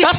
10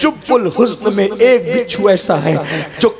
جب الحزن میں ایک بچھو ایسا ہے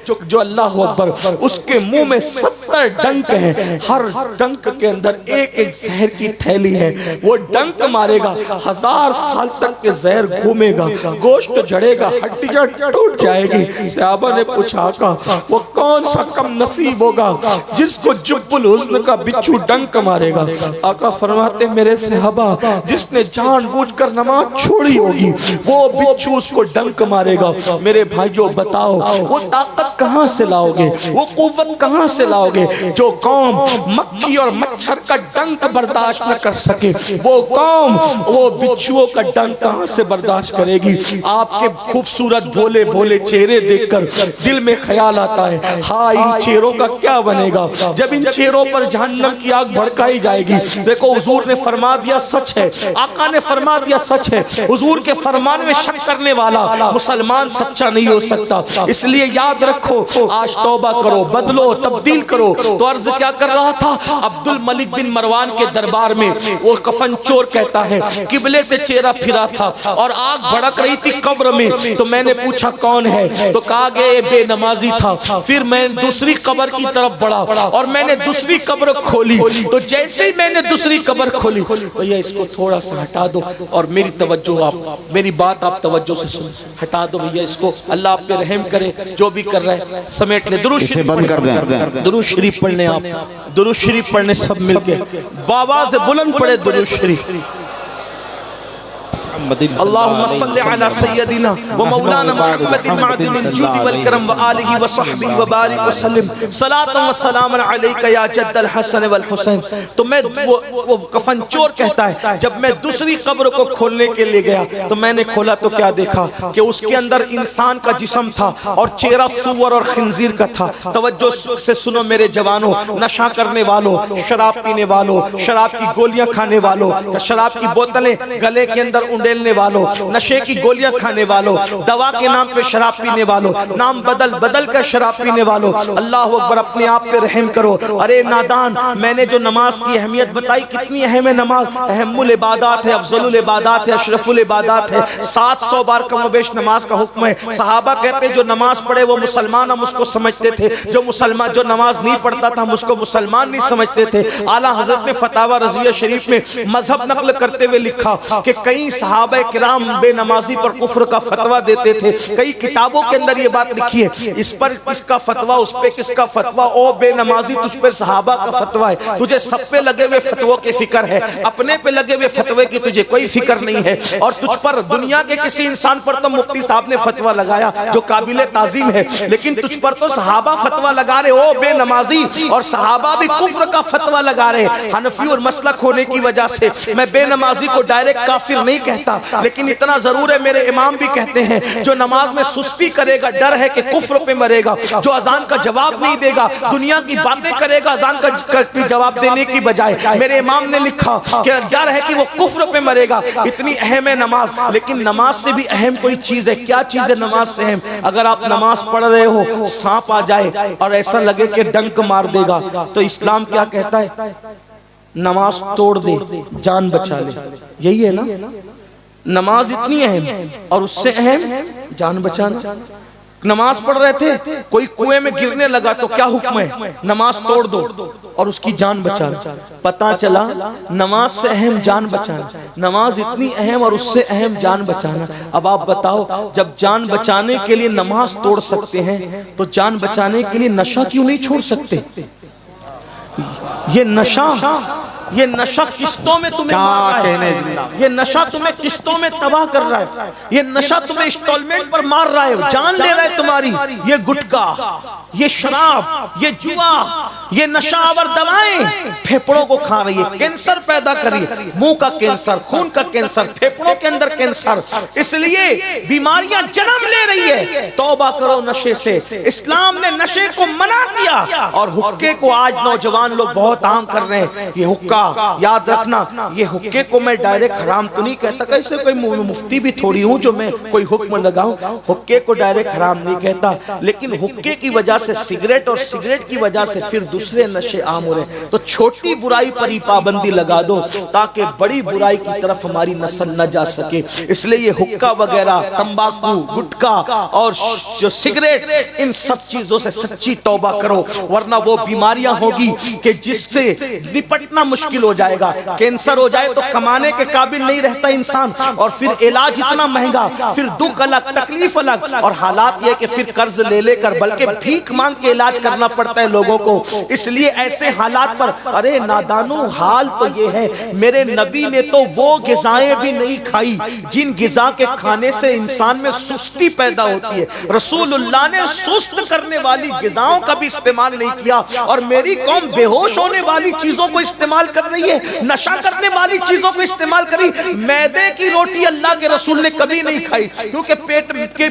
جو اللہ اکبر اس کے منہ میں 70 ڈنک ہیں، ہر ڈنک کے اندر ایک ایک زہر کی تھیلی ہے، وہ ڈنک مارے گا 1000 سال تک کے زہر گھومے گا، گوشت جھڑے گا، ہڈیاں ٹوٹ جائے گی۔ صحابہ نے پوچھا آقا وہ کون سا کم نصیب ہوگا جس کو جب الحزن کا بچھو ڈنک مارے گا؟ آقا فرماتے میرے صحابہ جس نے جان بوجھ کر نماز چھوڑی ہوگی وہ بچھو اس کو ڈنک مارے گا۔ میرے بھائیوں بتاؤ وہ طاقت کہاں سے لاؤ گے، وہ قوت کہاں سے لاؤ گے؟ جو قوم مکھی اور مچھر کا ڈنک برداشت نہ کر سکے وہ قوم وہ بچھوؤں کا ڈنک کہاں سے برداشت کرے گی؟ آپ کے خوبصورت بھولے بھولے چہرے دیکھ کر دل میں خیال آتا ہے ہاں ان چہروں کا کیا بنے گا جب ان چہروں پر جہنم کی آگ بھڑکائی جائے گی۔ دیکھو حضور نے فرما دیا سچ ہے، آقا نے فرما دیا سچ ہے، حضور کے فرمان میں شک کرنے والا مسلمان سچا نہیں ہو سکتا۔ اس لیے یاد رکھو آج توبہ کرو، بدلو، تبدیل کرو۔ تو عرض کیا کر رہا تھا؟ عبد الملک بن مروان کے دربار میں وہ کفن چور کہتا ہے قبلے سے چہرہ پھرا تھا اور آگ بھڑک رہی تھی قبر میں، تو میں نے پوچھا کون ہے؟ تو کہا گیا یہ بے نمازی تھا۔ پھر میں دوسری قبر کی طرف بڑھا اور میں نے دوسری قبر کھولی، تو جیسے ہی میں نے دوسری قبر کھولی تو یہ اس کو تھوڑا سا ہٹا دو اور میری توجہ آپ میری بات آپ توجہ سے سن، ہٹا دو بھیا اس کو، اللہ آپ پہ رحم کرے، جو بھی کر رہے ہیں سمیٹ لے۔ درود شریف بند کر دیں، درود شریف پڑھنے آپ، درود شریف پڑھنے سب مل کے بابا سے بلند پڑھے درود شریف۔ اللہم صلی علی سیدنا و مولانا محمد معدن الجود والکرم وآلہ وصحبہ وبارک وسلم صلاۃ و سلام علیکہ یا جد الحسن والحسین۔ تو میں وہ کفن چور کہتا ہے جب میں دوسری قبر کو کھولنے کے لیے گیا تو میں نے کھولا تو کیا دیکھا کہ اس کے اندر انسان کا جسم تھا اور چہرہ سور اور خنزیر کا تھا۔ توجہ سے سنو میرے جوانوں، نشہ کرنے والوں، شراب پینے والوں، شراب کی گولیاں کھانے والوں، شراب کی بوتلیں گلے کے اندر انڈیلنے والوں، نشے کی گولیاں کھانے والوں، دوا کے نام پہ شراب پینے والوں، نام بدل بدل کر شراب پینے والوں، اللہ اکبر اپنے آپ پہ رحم کرو۔ ارے نادان، میں نے جو نماز کی اہمیت بتائی کتنی اہم ہے نماز، اہم العبادات ہے، افضل العبادات ہے، اشرف العبادات ہے، 700 بار کم و بیش نماز کا حکم ہے۔ صحابہ کہتے جو نماز پڑھے وہ مسلمان ہم اس کو سمجھتے تھے، جو نماز نہیں پڑھتا تھا ہم اس کو مسلمان نہیں سمجھتے تھے۔ اعلیٰ حضرت نے فتاوی رضویہ شریف میں مذہب نقل کرتے ہوئے لکھا کہ کئی صحابہ کرام بے نمازی پر کفر کا فتویٰ دیتے تھے، کئی کتابوں کے اندر یہ بات لکھی ہے، اس پر کس کا فتویٰ، اس پہ کس کا فتویٰ، او بے نمازی تجھ پہ صحابہ کا فتویٰ ہے، تجھے سب پہ لگے ہوئے فتووں کی فکر ہے، اپنے پہ لگے ہوئے فتوے کی تجھے کوئی فکر نہیں ہے، اور تجھ پر دنیا کے کسی انسان پر تو مفتی صاحب نے فتویٰ لگایا جو قابل تعظیم ہے، لیکن تجھ پر تو صحابہ فتویٰ لگا رہے، او بے نمازی، اور صحابہ بھی کفر کا فتویٰ لگا رہے۔ حنفی اور مسلک ہونے کی وجہ سے میں بے نمازی کو ڈائریکٹ کافر نہیں کہتا، لیکن اتنا ضرور ہے میرے امام بھی کہتے ہیں جو نماز میں سستی کرے گا ڈر ہے کہ کفر پہ مرے گا، جو اذان کا جواب نہیں دے گا دنیا کی باتیں کرے گا اذان کا جواب دینے کی بجائے، میرے امام نے لکھا کہ ڈر ہے کہ وہ کفر پہ مرے گا۔ اتنی اہم ہے نماز، لیکن نماز سے بھی اہم کوئی چیز ہے۔ کیا چیز ہے نماز سے اہم؟ اگر آپ نماز پڑھ رہے ہو سانپ آ جائے اور ایسا لگے کہ ڈنک مار دے گا تو اسلام کیا کہتا ہے؟ نماز توڑ دے، جان بچا لے، یہی ہے نا؟ نماز اتنی اہم اور اس سے اہم جان بچانا۔ نماز پڑھ رہے تھے کوئی کنویں میں گرنے لگا تو کیا حکم ہے؟ نماز توڑ دو اور اس کی جان بچانا۔ پتہ چلا نماز سے اہم جان بچانا، نماز اتنی اہم اور اس سے اہم جان بچانا۔ اب آپ بتاؤ جب جان بچانے کے لیے نماز توڑ سکتے ہیں تو جان بچانے کے لیے نشہ کیوں نہیں چھوڑ سکتے؟ یہ نشہ قسطوں میں تمہیں مار رہا ہے، یہ نشہ تمہیں قسطوں میں تباہ کر رہا ہے، یہ نشہ تمہیں انسٹالمنٹ پر مار رہا ہے، جان لے رہا ہے تمہاری۔ یہ گٹکا، یہ شراب، یہ جوا، یہ نشہ آور دوائیں پھیپڑوں کو کھا رہی ہے، کینسر پیدا کر رہی ہے، منہ کا کینسر، خون کا کینسر، پھیپڑوں کے اندر کینسر، اس لیے بیماریاں جنم لے رہی ہے۔ توبہ کرو نشے سے۔ اسلام نے نشے کو منع کیا اور حقے کو آج نوجوان لوگ بہت عام کر رہے ہیں، یہ حقہ حقہ، یاد رکھنا یہ حقے کو میں ڈائریکٹ حرام تو نہیں کہتا، کیسے کوئی مفتی بھی تھوڑی ہوں جو میں کوئی حکم لگاؤں، حقے کو ڈائریکٹ حرام نہیں کہتا، لیکن حقے کی وجہ سے سگریٹ اور سگریٹ کی وجہ سے پھر دوسرے نشے عام ہو رہے، تو چھوٹی برائی پر ہی پابندی لگا دو تاکہ بڑی برائی کی طرف ہماری نسل نہ جا سکے۔ اس لیے یہ حقہ وغیرہ، تمباکو، گٹکا اور جو سگریٹ، ان سب چیزوں سے سچی توبہ کرو، ورنہ وہ بیماریاں ہوگی کہ جس سے نپٹنا مشکل ہو جائے گا۔ کینسر ہو جائے تو کمانے کے قابل نہیں رہتا انسان، اور پھر علاج اتنا مہنگا، پھر دکھ الگ، تکلیف الگ، اور حالات یہ کہ پھر قرض لے لے کر بلکہ بھیک مانگ کے علاج کرنا پڑتا ہے لوگوں کو۔ اس لیے ایسے حالات پر ارے نادانو، حال تو یہ ہے، میرے نبی نے تو وہ غذائیں بھی نہیں کھائی جن غذا کے کھانے سے انسان میں سستی پیدا ہوتی ہے۔ رسول اللہ نے سست کرنے والی غذاؤں کا بھی استعمال نہیں کیا، اور میری قوم بے ہوش ہونے والی چیزوں کو استعمال کر رہی ہے، نشہ کرنے والی چیزوں کو استعمال کری۔ میدے کی روٹی اللہ کے رسول نے کبھی نہیں کھائی، کیونکہ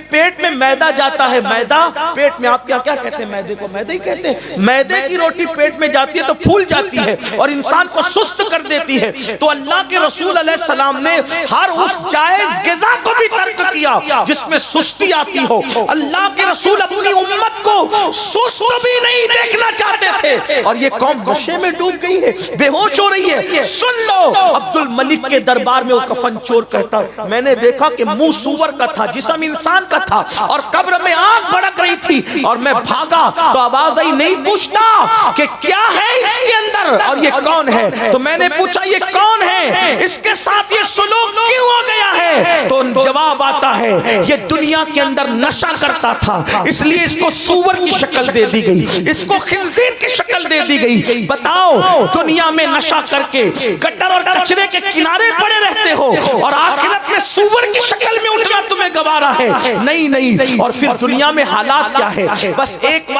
پیٹ میں میدہ جاتا ہے، میدہ پیٹ میں، آپ کیا کہتے ہیں میدے کو؟ میدے ہی کہتے ہیں۔ میدے کی روٹی پیٹ میں جاتی ہے تو پھول جاتی ہے اور انسان کو سست کر دیتی ہے۔ تو اللہ کے رسول علیہ السلام نے ہر اس جائز غذا کو بھی ترک کیا جس میں سستی آتی ہو۔ اللہ کے رسول اپنی امت کو سست بھی نہیں دیکھنا چاہتے تھے، اور یہ قوم نشے میں ڈوب گئی ہے، بے ہوش ہو رہی ہے۔ سن لو، عبد الملک کے دربار میں وہ کفن چور کہتا، میں نے دیکھا کہ منہ سور کا تھا، جسم انسان کا تھا، اور قبر میں آگ بھڑک رہی تھی، اور میں بھاگا تو آواز آئی، نہیں پوچھتا کہ کیا ہے اس کے اندر اور یہ کون ہے؟ تو میں نے پوچھا یہ کون ہے، اس کے ساتھ یہ سلوک کیوں ہو گیا ہے؟ تو جواب آتا ہے یہ دنیا کے اندر نشہ کرتا تھا، اس لیے اس کو سور کی شکل دے دی گئی، اس کو خنزیر کی شکل دے دی گئی۔ بتاؤ، دنیا میں نشہ کر کے گٹر اور کچرے کے کنارے پڑے رہتے ہو، اور آخرت میں سور کی شکل میں اٹھنا تمہیں گوارا ہے؟ نہیں۔ اور پھر دنیا میں حالات کیا ہے؟ بس ایک وقت